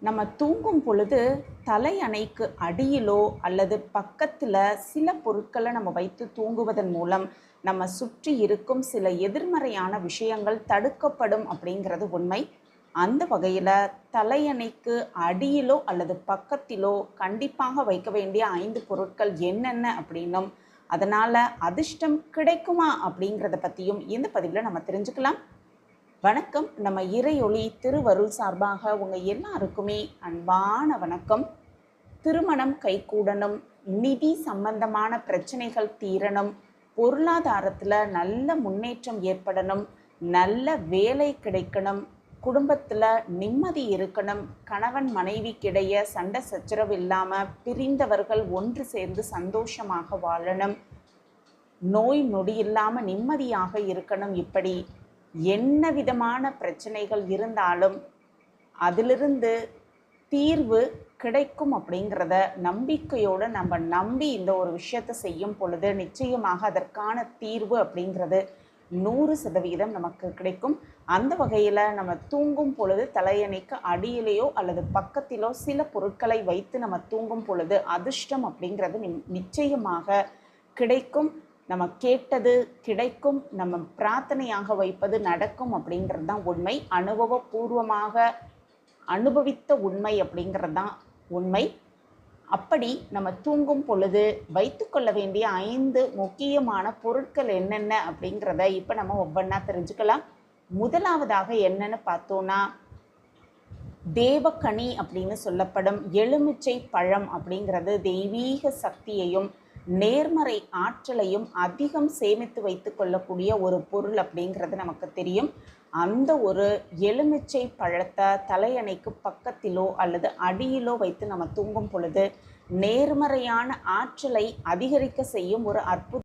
நம்ம தூங்கும் பொழுது தலையணைக்கு அடியிலோ அல்லது பக்கத்தில் சில பொருட்களை நம்ம வைத்து தூங்குவதன் மூலம் நம்ம சுற்றி இருக்கும் சில எதிர்மறையான விஷயங்கள் தடுக்கப்படும் அப்படிங்கிறது உண்மை. அந்த வகையில் தலையணைக்கு அடியிலோ அல்லது பக்கத்திலோ கண்டிப்பாக வைக்க வேண்டிய 5 பொருட்கள் என்னென்ன அப்படின்னும் அதனால் அதிர்ஷ்டம் கிடைக்குமா அப்படிங்கிறத பற்றியும் இந்த பதிவில் நம்ம தெரிஞ்சுக்கலாம். வணக்கம். நம்ம இறையொளி திருவருள் சார்பாக உங்கள் எல்லாருக்குமே அன்பான வணக்கம். திருமணம் கைகூடணும், நிதி சம்பந்தமான பிரச்சனைகள் தீரணும், பொருளாதாரத்தில் நல்ல முன்னேற்றம் ஏற்படணும், நல்ல வேலை கிடைக்கணும், குடும்பத்தில் நிம்மதி இருக்கணும், கணவன் மனைவிக்கிடையே சண்டை சச்சரவு இல்லாமல் பிரிந்தவர்கள் ஒன்று சேர்ந்து சந்தோஷமாக வாழணும், நோய் நொடி இல்லாமல் நிம்மதியாக இருக்கணும். இப்படி என்ன விதமான பிரச்சனைகள் இருந்தாலும் அதிலிருந்து தீர்வு கிடைக்கும் அப்படிங்கிறத நம்பிக்கையோடு நம்ம நம்பி இந்த ஒரு விஷயத்தை செய்யும் பொழுது நிச்சயமாக அதற்கான தீர்வு அப்படிங்கிறது 100% நமக்கு கிடைக்கும். அந்த வகையில் நம்ம தூங்கும் பொழுது தலையணைக்கு அடியிலேயோ அல்லது பக்கத்திலோ சில பொருட்களை வைத்து நம்ம தூங்கும் பொழுது அதிர்ஷ்டம் அப்படிங்கிறது நிச்சயமாக கிடைக்கும். நம்ம கேட்டது கிடைக்கும், நம்ம பிரார்த்தனையாக வைப்பது நடக்கும் அப்படிங்கிறது தான் உண்மை. அனுபவபூர்வமாக அனுபவித்த உண்மை அப்படிங்கிறது தான் உண்மை. அப்படி நம்ம தூங்கும் பொழுது வைத்துக்கொள்ள வேண்டிய 5 முக்கியமான பொருட்கள் என்னென்ன அப்படிங்கிறத இப்போ நம்ம ஒவ்வொன்றா தெரிஞ்சுக்கலாம். முதலாவதாக என்னன்னு பார்த்தோன்னா, தேவக்கனி அப்படின்னு சொல்லப்படும் எலுமிச்சை பழம் அப்படிங்கிறது தெய்வீக சக்தியையும் நேர்மறை ஆற்றலையும் அதிகம் சேமித்து வைத்து கொள்ளக்கூடிய ஒரு பொருள் அப்படிங்கிறது நமக்கு தெரியும். அந்த ஒரு எலுமிச்சை பழத்தை தலையணைக்கு பக்கத்திலோ அல்லது அடியிலோ வைத்து நம்ம தூங்கும் பொழுது நேர்மறையான ஆற்றலை அதிகரிக்க செய்யும் ஒரு அற்புத